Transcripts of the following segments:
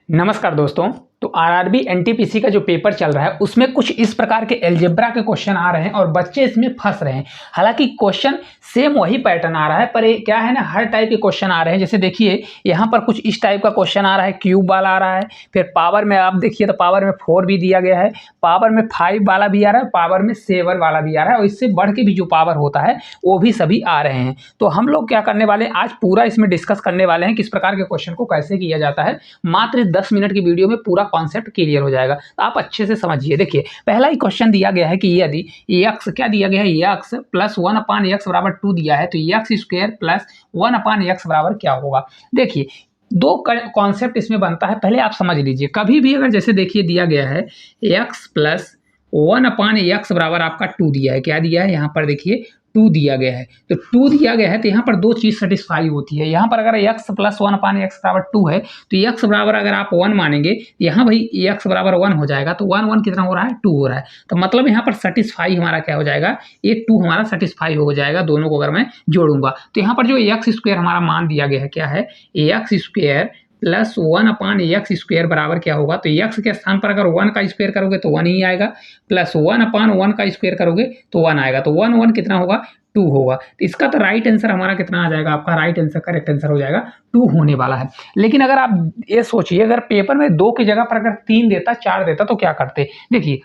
नमस्कार दोस्तों। तो आरआरबी एनटीपीसी का जो पेपर चल रहा है उसमें कुछ इस प्रकार के अलजेब्रा के क्वेश्चन आ रहे हैं और बच्चे इसमें फंस रहे हैं। हालांकि क्वेश्चन सेम वही पैटर्न आ रहा है, पर ये क्या है ना, हर टाइप के क्वेश्चन आ रहे हैं। जैसे देखिए यहाँ पर कुछ इस टाइप का क्वेश्चन आ रहा है, क्यूब वाला आ रहा है, फिर पावर में आप देखिए तो पावर में 4 भी दिया गया है, पावर में 5 वाला भी आ रहा है, पावर में 7 वाला भी आ रहा है, और इससे बढ़ के भी जो पावर होता है वो भी सभी आ रहे हैं। तो हम लोग क्या करने वाले हैं, आज पूरा इसमें डिस्कस करने वाले हैं किस प्रकार के क्वेश्चन को कैसे किया जाता है। मात्र 10 मिनट की वीडियो में पूरा कॉन्सेप्ट क्लियर हो जाएगा, तो आप अच्छे से समझिए। देखिए पहला ही क्वेश्चन दिया गया है कि यदि x क्या दिया गया है, x प्लस 1/x बराबर 2 दिया है, तो x स्क्वायर प्लस 1/x बराबर क्या होगा। देखिए दो कॉन्सेप्ट इसमें बनता है, पहले आप समझ लीजिए। कभी भी अगर जैसे देखिए दिया गया है x प्लस 1/x बराबर आपका 2 दिया है, क्या दिया है यहाँ पर देखिए 2 दिया गया है, तो 2 दिया गया है तो यहाँ पर दो चीज सेटिस्फाई होती है। यहाँ पर अगर x प्लस 1/x बराबर 2 है तो x बराबर अगर आप 1 मानेंगे, यहाँ भाई x बराबर 1 हो जाएगा, तो 1 1 कितना हो रहा है, 2 हो रहा है। तो मतलब यहाँ पर सेटिस्फाई हमारा क्या हो जाएगा, ये 2 हमारा सेटिस्फाई हो जाएगा। दोनों को अगर मैं जोड़ूंगा तो यहाँ पर जो x स्क्वायर हमारा मान दिया गया है क्या है, x square plus 1/x square बराबर क्या होगा, तो x के स्थान पर अगर 1 का स्क्वायर करोगे तो 1 ही आएगा, प्लस 1/1 का स्क्वायर करोगे तो 1 आएगा, तो 1 1 कितना होगा, 2 होगा। तो इसका तो राइट आंसर हमारा कितना आ जाएगा, आपका राइट आंसर करेक्ट आंसर हो जाएगा 2 होने वाला है। लेकिन अगर आप ये सोचिए, अगर पेपर में 2 की जगह पर अगर 3 देता, 4 देता तो क्या करते। देखिए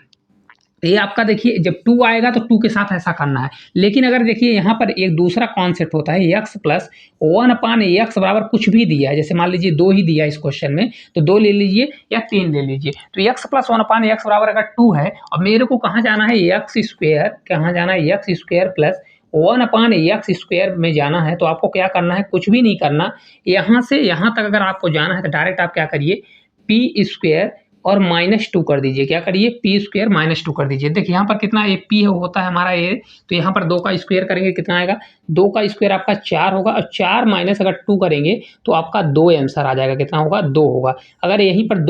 ये आपका देखिए जब 2 आएगा तो 2 के साथ ऐसा करना है। लेकिन अगर देखिए यहाँ पर एक दूसरा कॉन्सेप्ट होता है, x प्लस 1/x बराबर कुछ भी दिया है, जैसे मान लीजिए 2 ही दिया है इस क्वेश्चन में, तो 2 ले लीजिए या 3 ले लीजिए। तो x प्लस 1/x बराबर अगर 2 है और मेरे को कहाँ जाना है, x स्क्वायर, कहाँ जाना है, x square plus 1/x square में जाना है, तो आपको क्या करना है, कुछ भी नहीं करना। यहाँ से यहाँ तक अगर आपको जाना है तो डायरेक्ट आप क्या करिए, पी स्क्वायर और -2 कर दीजिए। क्या करिए, पी स्क्वायर -2 कर दीजिए। देखिए यहाँ पर कितना ए पी होता है हमारा ए, तो यहाँ पर 2 का स्क्वायर करेंगे कितना आएगा, 2 का स्क्वायर आपका 4 होगा, और 4 माइनस अगर 2 करेंगे तो आपका 2 आंसर आ जाएगा। कितना होगा, 2 होगा। अगर यहीं पर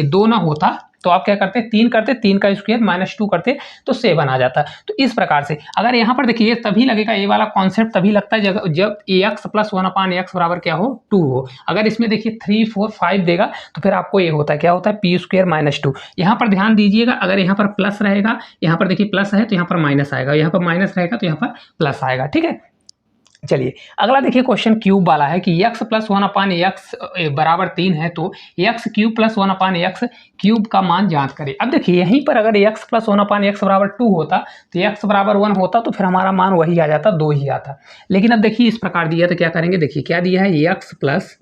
2 ना होता तो आप क्या करते, 3 करते, 3 का स्क्वायर -2 करते तो 7 आ जाता। तो इस प्रकार से अगर यहाँ पर देखिए तभी लगेगा, ये वाला कॉन्सेप्ट तभी लगता है जब x प्लस 1/x बराबर क्या हो, 2 हो। अगर इसमें देखिए 3 4 5 देगा तो फिर आपको ये होता है, क्या होता है, पी स्क्वायर -2। यहाँ पर ध्यान दीजिएगा, अगर यहाँ पर प्लस रहेगा, यहाँ पर देखिए प्लस है तो यहाँ पर माइनस आएगा, यहाँ पर माइनस रहेगा तो यहाँ पर प्लस आएगा। ठीक है, चलिए अगला देखिए क्वेश्चन क्यूब वाला है कि x प्लस 1/x बराबर 3 है, तो x cube plus 1/x cube का मान ज्ञात करें। अब देखिए यहीं पर अगर x प्लस 1/x बराबर 2 होता तो x बराबर 1 होता, तो फिर हमारा मान वही आ जाता, 2 ही आता। लेकिन अब देखिए इस प्रकार दिया तो क्या करेंगे, देखिए क्या दिया है, x प्लस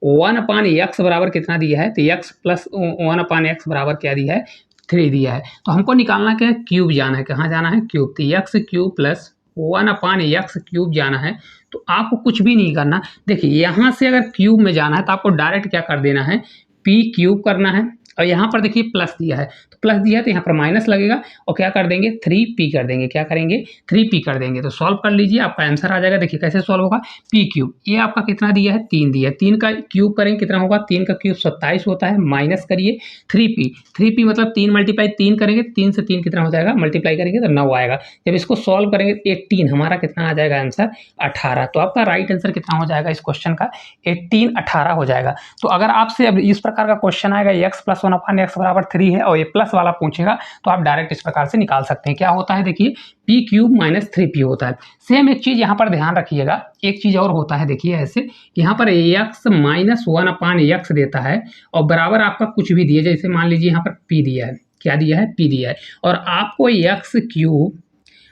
1/x बराबर कितना दिया है, तो x प्लस 1/x बराबर क्या दिया है, 3 दिया है। तो हमको निकालना क्या है, क्यूब जाना है, कहाँ जाना है, क्यूब। तो x cube plus 1/x cube जाना है, तो आपको कुछ भी नहीं करना। देखिए यहाँ से अगर क्यूब में जाना है तो आपको डायरेक्ट क्या कर देना है, पी क्यूब करना है, और यहाँ पर देखिए प्लस दिया है, तो प्लस दिया है तो यहाँ पर माइनस लगेगा, और क्या कर देंगे, 3p कर देंगे। क्या करेंगे, 3p कर देंगे। तो सॉल्व कर लीजिए, आपका आंसर आ जाएगा। देखिए कैसे सॉल्व होगा, p क्यूब, ये आपका कितना दिया है, 3 दिया है, 3 का क्यूब करेंगे कितना होगा, 3 का क्यूब 27 होता है, माइनस करिए 3p मतलब 3 मल्टीप्लाई 3 करेंगे, 3 से 3 कितना हो जाएगा, मल्टीप्लाई करेंगे तो 9 आएगा। जब इसको सॉल्व करेंगे 18, हमारा कितना आ जाएगा आंसर, 18। तो आपका राइट आंसर कितना हो जाएगा इस क्वेश्चन का, 18 हो जाएगा। तो अगर आपसे अब इस प्रकार का क्वेश्चन आएगा, x प्लस 1/x बराबर 3 है और ये प्लस वाला पूछेगा, तो आप डायरेक्ट इस प्रकार से निकाल सकते हैं। क्या होता है, देखिए p क्यूब माइनस 3p होता है। सेम एक चीज यहाँ पर ध्यान रखिएगा, एक चीज और होता है, देखिए ऐसे यहाँ पर x माइनस 1/x देता है और बराबर आपका कुछ भी दिया, जैसे मान लीजिए यहाँ पर p दिया है, क्या दिया है, p दिया है, और आपको x cube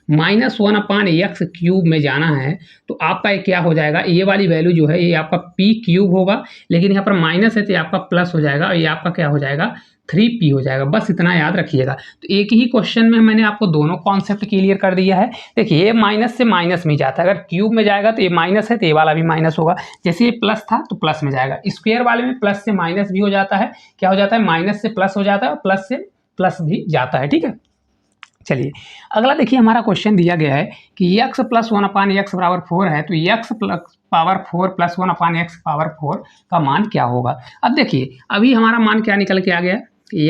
minus 1/x cube में जाना है, तो आपका ये क्या हो जाएगा, ये वाली वैल्यू जो है ये आपका p क्यूब होगा, लेकिन यहाँ पर माइनस है तो ये आपका प्लस हो जाएगा, और ये आपका क्या हो जाएगा, 3p हो जाएगा। बस इतना याद रखिएगा। तो एक ही क्वेश्चन में मैंने आपको दोनों कॉन्सेप्ट क्लियर कर दिया है। देखिए ये माइनस से माइनस में जाता है, अगर क्यूब में जाएगा तो ये माइनस है तो ये वाला भी माइनस होगा, जैसे ये प्लस था तो प्लस में जाएगा। स्क्वायर वाले में प्लस से माइनस भी हो जाता है, क्या हो जाता है, माइनस से प्लस हो जाता है, और प्लस से प्लस भी जाता है। ठीक है, चलिए अगला देखिए हमारा क्वेश्चन दिया गया है कि x प्लस 1/x बराबर 4 है, तो x plus power 4 plus 1/x power 4 का मान क्या होगा। अब देखिए अभी हमारा मान क्या निकल के आ गया,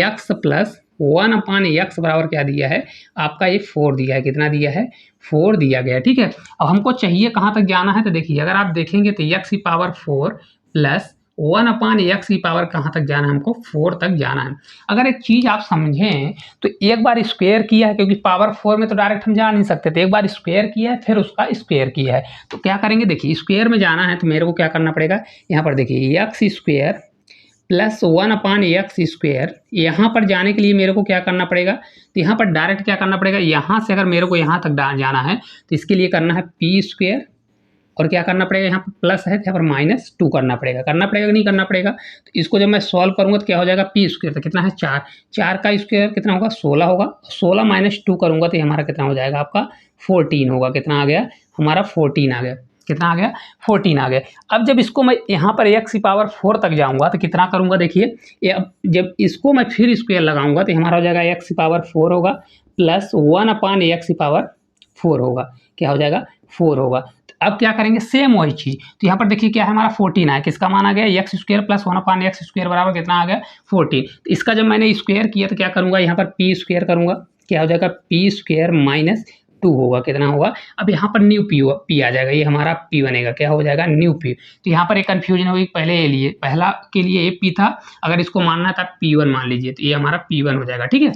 x प्लस 1/x बराबर क्या दिया है, आपका ये 4 दिया है, कितना दिया है, 4 दिया गया। ठीक है, अब हमको चाहिए कहाँ तक जाना है, तो देखिए अगर आप देखेंगे तो x की पावर 4 प्लस 1/x की पावर कहाँ तक जाना है हमको, 4 तक जाना है। अगर एक चीज़ आप समझें तो एक बार स्क्वायर किया है, क्योंकि पावर 4 में तो डायरेक्ट हम जा नहीं सकते थे, एक बार स्क्वायर किया है फिर उसका स्क्वायर किया है। तो क्या करेंगे, देखिए स्क्वायर में जाना है तो मेरे को क्या करना पड़ेगा, यहाँ पर देखिए x square plus 1/x square, यहाँ पर जाने के लिए मेरे को क्या करना पड़ेगा, तो यहाँ पर डायरेक्ट क्या करना पड़ेगा, यहाँ से अगर मेरे को यहाँ तक जाना है तो इसके लिए करना है पी स्क्वायर, और क्या करना पड़ेगा, यहाँ पर प्लस है तो यहाँ पर -2 करना पड़ेगा कि नहीं करना पड़ेगा। तो इसको जब मैं सॉल्व करूँगा तो क्या हो जाएगा, पी स्क्वायर तो कितना है 4, 4 का स्क्वायर कितना होगा 16 होगा, 16 - 2 करूँगा तो हमारा कितना हो जाएगा आपका 14 होगा। कितना आ गया हमारा 14 आ गया, कितना आ गया 14 आ गया। अब जब इसको मैं यहाँ पर x की पावर 4 तक जाऊँगा तो कितना करूँगा, देखिए ये अब जब इसको मैं फिर स्क्वायर लगाऊँगा तो हमारा हो जाएगा x की पावर 4 होगा प्लस 1/x की पावर 4 होगा, क्या हो जाएगा 4 होगा। तो अब क्या करेंगे, सेम वही चीज़, तो यहाँ पर देखिए क्या है हमारा 14 है, किसका मान आ गया x square plus 1/x square बराबर कितना आ गया 14। तो इसका जब मैंने स्क्वायर किया तो क्या करूँगा, यहाँ पर पी स्क्वायर करूँगा, क्या हो जाएगा पी स्क्वायर -2 होगा, कितना होगा, अब यहाँ पर न्यू पी आ जाएगा, ये हमारा पी बनेगा, क्या हो जाएगा न्यू पी। तो यहाँ पर एक कन्फ्यूजन होगी, पहले ये लिए पहला के लिए ये पी था, अगर इसको मानना था P1 मान लीजिए, तो ये हमारा P1 हो जाएगा, ठीक है।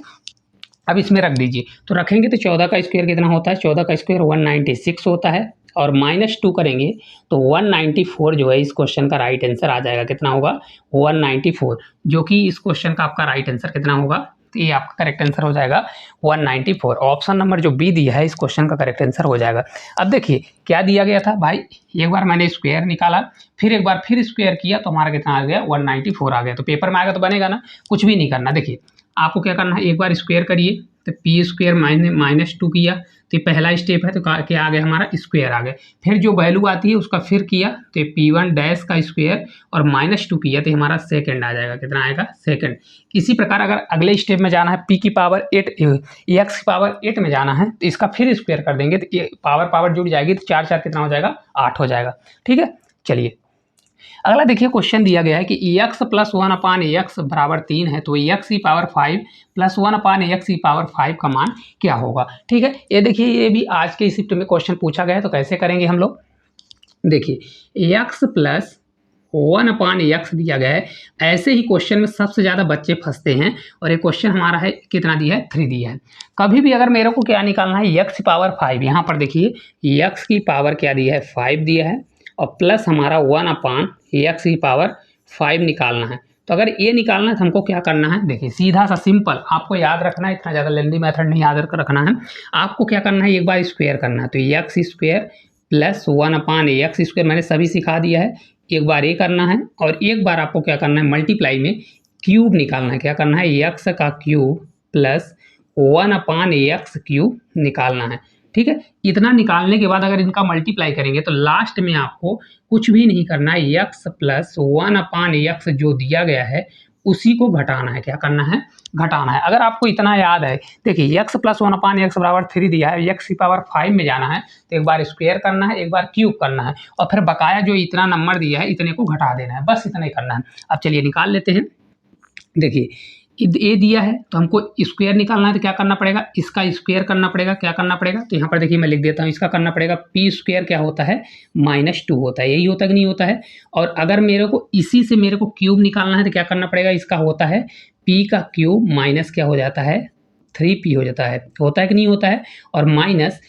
अब इसमें रख दीजिए, तो रखेंगे तो 14 का स्क्वायर कितना होता है, 14 का स्क्वायर 196 होता है, और -2 करेंगे तो 194 जो है इस क्वेश्चन का राइट आंसर आ जाएगा, कितना होगा 194, जो कि इस क्वेश्चन का आपका राइट आंसर कितना होगा, तो ये आपका करेक्ट आंसर हो जाएगा 194। ऑप्शन नंबर जो बी दिया है इस क्वेश्चन का करेक्ट आंसर हो जाएगा। अब देखिए क्या दिया गया था भाई, एक बार मैंने स्क्वायर निकाला, फिर एक बार फिर स्क्वायर किया तो हमारा कितना आ गया 194 आ गया। तो पेपर में आएगा तो बनेगा ना, कुछ भी नहीं करना। देखिए आपको क्या करना है, एक बार स्क्वायर करिए तो पी स्क्वायर -2 किया तो ये पहला स्टेप है, तो क्या आ गया हमारा स्क्वायर आ गया। फिर जो वैल्यू आती है उसका फिर किया तो P1 डैश का स्क्वायर और -2 किया तो हमारा सेकंड आ जाएगा, कितना आएगा सेकंड। इसी प्रकार अगर अगले स्टेप में जाना है p की पावर 8 x की पावर 8 में जाना है तो इसका फिर स्क्वायर कर देंगे तो ये पावर जुड़ जाएगी, तो 4 4 कितना हो जाएगा 8 हो जाएगा, ठीक है। चलिए अगला देखिए क्वेश्चन दिया गया है कि x प्लस 1/x बराबर 3 है, तो x की पावर 5 प्लस 1/x की पावर 5 का मान क्या होगा, ठीक है। ये देखिए ये भी आज के शिफ्ट में क्वेश्चन पूछा गया है, तो कैसे करेंगे हम लोग, देखिए x प्लस 1/x दिया गया है। ऐसे ही क्वेश्चन में सबसे ज़्यादा बच्चे फंसते हैं, और ये क्वेश्चन हमारा है कितना दिया है 3 दिया है। कभी भी अगर मेरे को क्या निकालना है x की पावर 5, यहाँ पर देखिए x की पावर क्या दिया है 5 दिया है, और प्लस हमारा 1/x की पावर 5 निकालना है। तो अगर ये निकालना है तो हमको क्या करना है, देखिए सीधा सा सिंपल आपको याद रखना है, इतना ज़्यादा लेंदी मेथड नहीं याद रखना है। आपको क्या करना है, एक बार स्क्वायर करना है, तो x square plus 1/x square मैंने सभी सिखा दिया है, एक बार ये करना है, और एक बार आपको क्या करना है मल्टीप्लाई में क्यूब निकालना है, क्या करना है x का क्यूब प्लस 1/x क्यूब निकालना है, ठीक है। इतना निकालने के बाद अगर इनका मल्टीप्लाई करेंगे तो लास्ट में आपको कुछ भी नहीं करना है, x प्लस 1/x जो दिया गया है उसी को घटाना है, क्या करना है घटाना है। अगर आपको इतना याद है, देखिए x प्लस 1/x बराबर 3 दिया है, x की पावर 5 में जाना है तो एक बार स्क्वायर करना है, एक बार क्यूब करना है, और फिर बकाया जो इतना नंबर दिया है इतने को घटा देना है, बस इतना ही करना है। अब चलिए निकाल लेते हैं। देखिए ए दिया है तो हमको स्क्वायर निकालना है, तो क्या करना पड़ेगा, इसका स्क्वायर करना पड़ेगा, क्या करना पड़ेगा, तो यहाँ पर देखिए मैं लिख देता हूँ, इसका करना पड़ेगा पी स्क्वायर क्या होता है -2 होता है, यही होता है कि नहीं होता है। और अगर मेरे को इसी से मेरे को क्यूब निकालना है तो क्या करना पड़ेगा, इसका होता है पी का क्यूब माइनस क्या हो जाता है 3p हो जाता है, होता है कि नहीं होता है। और minus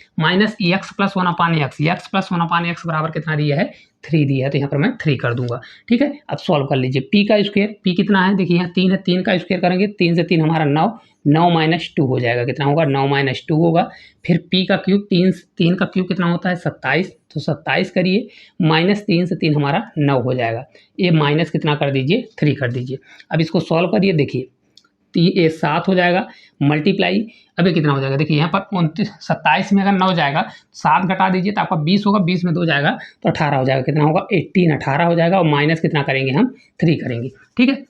x plus 1/x, x plus 1/x बराबर कितना दिया है 3 दिया है, तो यहाँ पर मैं 3 कर दूंगा, ठीक है। अब सॉल्व कर लीजिए, p का स्क्वायर, p कितना है देखिए यहाँ 3 है, 3 का स्क्वायर करेंगे, 3 से 3 हमारा 9, 9 - 2 हो जाएगा, कितना होगा 9 - 2 होगा। फिर p का क्यूब, 3 का क्यूब कितना होता है 27, तो 27 करिए, -3 से 3 हमारा 9 हो जाएगा, ये माइनस कितना कर दीजिए 3 कर दीजिए। अब इसको सॉल्व करिए, देखिए 7 हो जाएगा, मल्टीप्लाई अभी कितना हो जाएगा, देखिए यहाँ पर 27 में अगर 9 जाएगा 7 घटा दीजिए तो आपका 20 होगा, 20 में 2 जाएगा तो 18 हो जाएगा, कितना होगा 18, 18 हो जाएगा, और माइनस कितना करेंगे हम 3 करेंगे, ठीक है।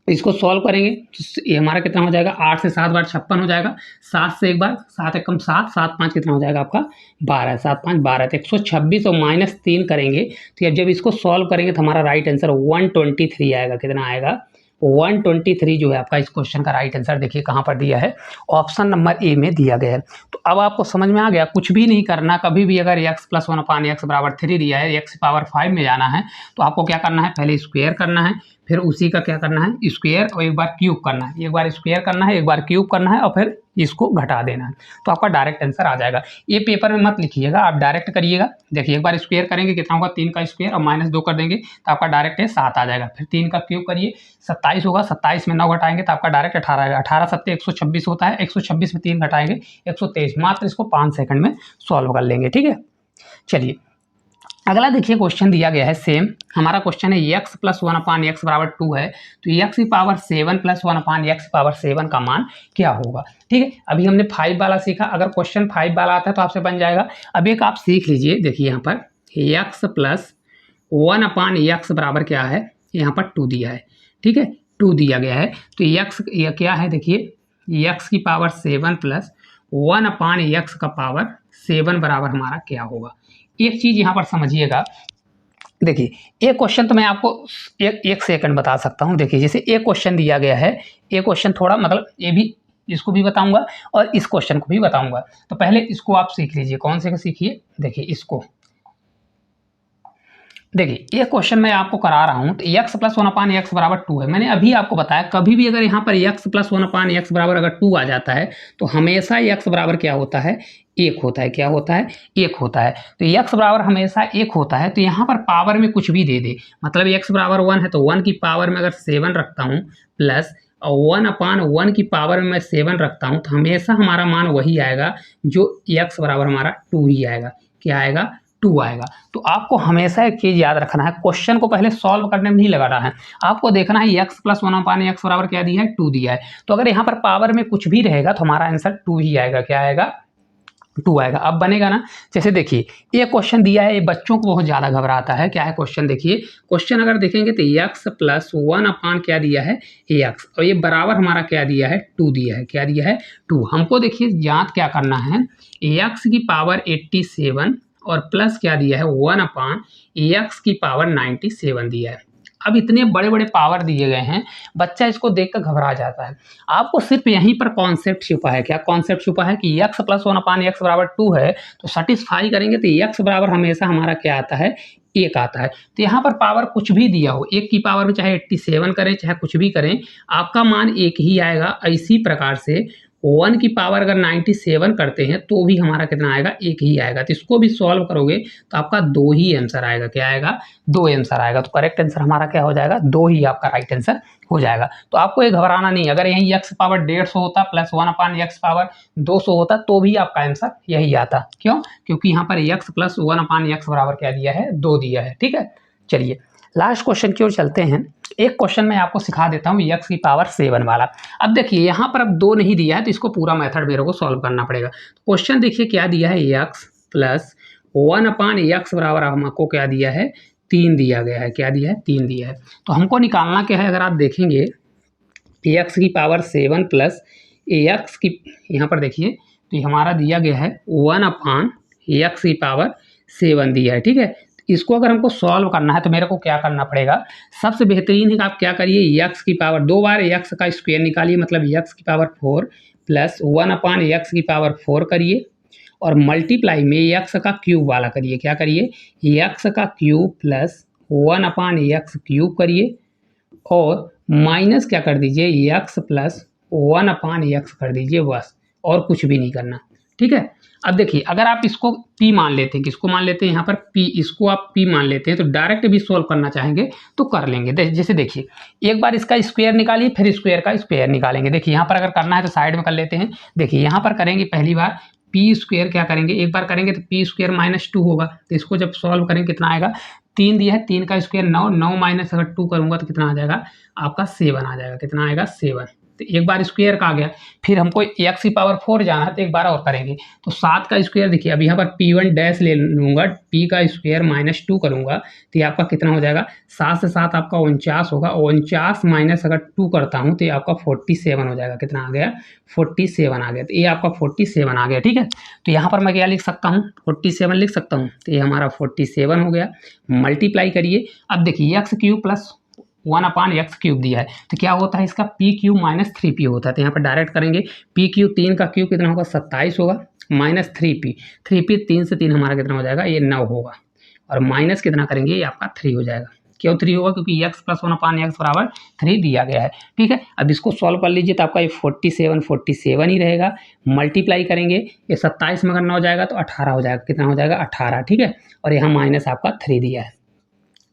इसको सॉल्व करेंगे तो ये हमारा कितना हो जाएगा, 8 से 7 बार 56 हो जाएगा, 7 से एक बार 7 एकम 7, 7 5 कितना हो जाएगा आपका 12, 7 5 12, तो 126 और -3 करेंगे तो अब जब इसको सॉल्व करेंगे तो हमारा राइट आंसर 123 आएगा, कितना आएगा 123 जो है आपका इस क्वेश्चन का राइट आंसर देखिए कहाँ पर दिया है, ऑप्शन नंबर ए में दिया गया है। तो अब आपको समझ में आ गया, कुछ भी नहीं करना, कभी भी अगर x + 1/x = 3 दिया है, x की पावर 5 में जाना है तो आपको क्या करना है, पहले स्क्वायर करना है, फिर उसी का क्या करना है स्क्वायर और एक बार क्यूब करना है, एक बार स्क्वायर करना है, एक बार क्यूब करना है और फिर इसको घटा देना है, तो आपका डायरेक्ट आंसर आ जाएगा। ये पेपर में मत लिखिएगा, आप डायरेक्ट करिएगा। देखिए एक बार स्क्वायर करेंगे कितना होगा, 3 का स्क्वायर और -2 कर देंगे तो आपका डायरेक्ट है 7 आ जाएगा। फिर 3 का क्यूब करिए 27 होगा, 27 में 9 घटाएंगे तो आपका डायरेक्ट 18 आएगा। 18 7 126 होता है, 126 में 3 घटाएंगे 123। मात्र इसको 5 सेकंड में सॉल्व कर लेंगे। ठीक है, चलिए अगला देखिए क्वेश्चन दिया गया है सेम। हमारा क्वेश्चन है x + 1/x = 2 है, तो x की पावर 7 + 1/x की पावर 7 का मान क्या होगा। ठीक है, अभी हमने 5 वाला सीखा, अगर क्वेश्चन 5 वाला आता है तो आपसे बन जाएगा। अब एक आप सीख लीजिए, देखिए यहाँ पर x + 1/x बराबर क्या है, यहाँ पर 2 दिया है। ठीक है, 2 दिया गया है, तो x क्या है, देखिए x की पावर 7 + 1/x का पावर 7 बराबर हमारा क्या होगा। एक चीज यहाँ पर समझिएगा, देखिए एक क्वेश्चन तो मैं आपको एक सेकंड बता सकता हूँ। देखिए जैसे एक क्वेश्चन दिया गया है, एक क्वेश्चन थोड़ा मतलब ये भी, इसको भी बताऊंगा और इस क्वेश्चन को भी बताऊंगा। तो पहले इसको आप सीख लीजिए, कौन से का सीखिए, देखिए इसको। देखिए ये क्वेश्चन मैं आपको करा रहा हूँ, तो x + 1/x = 2 है। मैंने अभी आपको बताया कभी भी अगर यहाँ पर x + 1/x बराबर अगर 2 आ जाता है तो हमेशा x बराबर क्या होता है, 1 होता है। क्या होता है, 1 होता है। तो x बराबर हमेशा 1 होता है, तो यहाँ पर पावर में कुछ भी दे दे, मतलब x बराबर 1 है तो 1 की पावर में अगर 7 रखता हूँ प्लस 1/1 की पावर में मैं 7 रखता हूँ, तो हमेशा हमारा मान वही आएगा जो x बराबर हमारा 2 ही आएगा। क्या आएगा, 2 आएगा। तो आपको हमेशा एक चीज याद रखना है, क्वेश्चन को पहले सॉल्व करने में नहीं लगाना है, आपको देखना है x + 1/x बराबर क्या दिया है, 2 दिया है। तो अगर यहाँ पर पावर में कुछ भी रहेगा तो हमारा आंसर 2 ही आएगा। क्या आएगा, 2 आएगा। अब बनेगा ना, जैसे देखिए ये क्वेश्चन दिया है, ये बच्चों को बहुत ज़्यादा घबराता है। क्या है क्वेश्चन, देखिए क्वेश्चन अगर देखेंगे तो x + 1 क्या दिया है, x, और ये बराबर हमारा क्या दिया है, 2 दिया है। क्या दिया है, 2। हमको देखिए जांच क्या करना है, x की पावर 87 और प्लस क्या दिया है, 1/x की पावर 97 दिया है। अब इतने बड़े बड़े पावर दिए गए हैं, बच्चा इसको देखकर घबरा जाता है। आपको सिर्फ यहीं पर कॉन्सेप्ट छुपा है। क्या कॉन्सेप्ट छुपा है कि x + 1/x = 2 है, तो सेटिस्फाई करेंगे तो x बराबर हमेशा हमारा क्या आता है, 1 आता है। तो यहाँ पर पावर कुछ भी दिया हो, 1 की पावर में चाहे 87 करें चाहे कुछ भी करें, आपका मान 1 ही आएगा। इसी प्रकार से 1 की पावर अगर 97 करते हैं तो भी हमारा कितना आएगा, 1 ही आएगा। तो इसको भी सॉल्व करोगे तो आपका 2 ही आंसर आएगा। क्या आएगा, 2 आंसर आएगा। तो करेक्ट आंसर हमारा क्या हो जाएगा, 2 ही आपका राइट आंसर हो जाएगा। तो आपको ये घबराना नहीं, अगर यहीं x पावर 150 होता प्लस 1/x पावर 200 होता तो भी आपका आंसर यही आता। क्यों, क्योंकि यहाँ पर x + 1/x बराबर क्या दिया है, 2 दिया है। ठीक है, चलिए लास्ट क्वेश्चन की ओर चलते हैं। एक क्वेश्चन मैं आपको सिखा देता हूँ x की पावर 7 वाला। अब देखिए यहाँ पर अब 2 नहीं दिया है तो इसको पूरा मेथड मेरे को सॉल्व करना पड़ेगा। क्वेश्चन देखिए क्या दिया है, x + 1/x बराबर हमको क्या दिया है, 3 दिया गया है। क्या दिया है, 3 दिया है। तो हमको निकालना क्या है, अगर आप देखेंगे x की पावर 7 प्लस x की, यहाँ पर देखिए तो हमारा दिया गया है 1/x की पावर 7 दिया है। ठीक है, इसको अगर हमको सॉल्व करना है तो मेरे को क्या करना पड़ेगा, सबसे बेहतरीन है आप क्या करिए, x की पावर 2 बार x का स्क्वायर निकालिए, मतलब x की पावर 4 प्लस 1/x की पावर 4 करिए और मल्टीप्लाई में x का क्यूब वाला करिए। क्या करिए, x का क्यूब प्लस 1/x क्यूब करिए और माइनस क्या कर दीजिए, x + 1/x कर दीजिए, बस और कुछ भी नहीं करना। ठीक है, अब देखिए अगर आप इसको p मान लेते हैं, किसको मान लेते हैं यहाँ पर p, इसको आप p मान लेते हैं तो डायरेक्ट भी सॉल्व करना चाहेंगे तो कर लेंगे। जैसे देखिए एक बार इसका स्क्वायर निकालिए फिर स्क्वायर का स्क्वायर निकालेंगे। देखिए यहाँ पर अगर करना है तो साइड में कर लेते हैं। देखिए यहाँ पर करेंगे पहली बार p² क्या करेंगे, एक बार करेंगे तो p² - 2 होगा, तो इसको जब सॉल्व करेंगे कितना आएगा, 3 दिया है, 3 का स्क्वायर 9, 9 माइनस अगर 2 करूँगा तो कितना आ जाएगा, आपका 7 आ जाएगा। कितना आएगा, 7। तो एक बार स्क्वायर का आ गया, फिर हमको x की पावर 4 जाना है तो एक बार और करेंगे। तो 7 का स्क्वायर देखिए, अब यहाँ पर p1 डैश ले लूँगा, p का स्क्वायर -2 करूँगा तो ये आपका कितना हो जाएगा, 7 से 7 आपका 49 होगा, 49 माइनस अगर 2 करता हूँ तो ये आपका 47 हो जाएगा। कितना आ गया, 47 आ गया। तो ये आपका 47 आ गया। ठीक है, तो यहाँ पर मैं क्या लिख सकता हूँ, 47 लिख सकता हूँ। तो ये हमारा 47 हो गया। मल्टीप्लाई करिए, अब देखिए x³ प्लस 1/x³ दिया है, तो क्या होता है इसका PQ माइनस 3P होता है। तो यहाँ पर डायरेक्ट करेंगे, PQ 3 का क्यूब कितना होगा 27 होगा, माइनस 3P 3 से 3 हमारा कितना हो जाएगा, ये 9 होगा, और माइनस कितना करेंगे, ये आपका 3 हो जाएगा। क्यों 3 होगा, क्योंकि x + 1/x बराबर 3 दिया गया है। ठीक है, अब इसको सॉल्व कर लीजिए, तो आपका ये 47 ही रहेगा। मल्टीप्लाई करेंगे, ये 27 में अगर 9 जाएगा तो 18 हो जाएगा, कितना हो जाएगा 18। ठीक है, और यहाँ माइनस आपका 3 दिया है।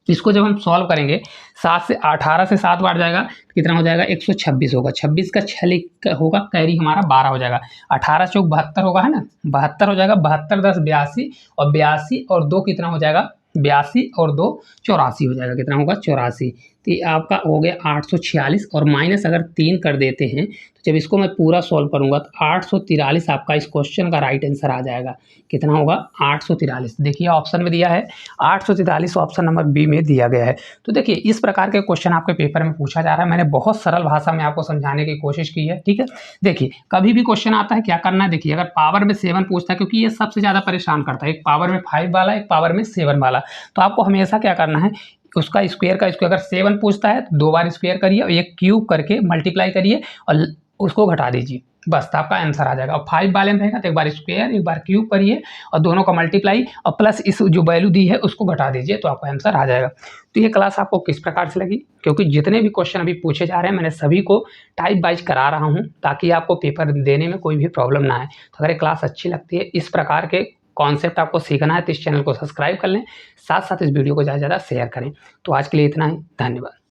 इसको जब हम सॉल्व करेंगे, 18 से 7 बार जाएगा तो कितना हो जाएगा, 126 होगा। 26 का 6 होगा, कैरी हमारा 12 हो जाएगा। 18 चौक 72 होगा, है ना, 72 हो जाएगा। 72 10 82, और 82 और 2 कितना हो जाएगा, 82 और 2 84 हो जाएगा। कितना होगा 84। तो ये आपका हो गया 846, और माइनस अगर 3 कर देते हैं, तो जब इसको मैं पूरा सॉल्व करूंगा तो 843 आपका इस क्वेश्चन का राइट आंसर आ जाएगा। कितना होगा 843। देखिए ऑप्शन में दिया है 843, ऑप्शन नंबर बी में दिया गया है। तो देखिए इस प्रकार के क्वेश्चन आपके पेपर में पूछा जा रहा है। मैंने बहुत सरल भाषा में आपको समझाने की कोशिश की है। ठीक है, देखिए कभी भी क्वेश्चन आता है क्या करना है, देखिए अगर पावर में 7 पूछता है, क्योंकि ये सबसे ज़्यादा परेशान करता है, एक पावर में 5 वाला, एक पावर में 7 वाला, तो आपको हमेशा क्या करना है, उसका स्क्वायर का स्क्वायर, अगर 7 पूछता है तो 2 बार स्क्वायर करिए और एक क्यूब करके मल्टीप्लाई करिए और उसको घटा दीजिए, बस तो आपका आंसर आ जाएगा। और 5 वाले में रहेगा तो एक बार स्क्वायर एक बार क्यूब करिए और दोनों का मल्टीप्लाई और प्लस इस जो वैल्यू दी है उसको घटा दीजिए, तो आपका आंसर आ जाएगा। तो ये क्लास आपको किस प्रकार से लगी, क्योंकि जितने भी क्वेश्चन अभी पूछे जा रहे हैं मैंने सभी को टाइप वाइज करा रहा हूँ, ताकि आपको पेपर देने में कोई भी प्रॉब्लम ना आए। तो अगर ये क्लास अच्छी लगती है, इस प्रकार के कॉन्सेप्ट आपको सीखना है, तो इस चैनल को सब्सक्राइब कर लें, साथ साथ इस वीडियो को ज़्यादा से ज़्यादा शेयर करें। तो आज के लिए इतना ही, धन्यवाद।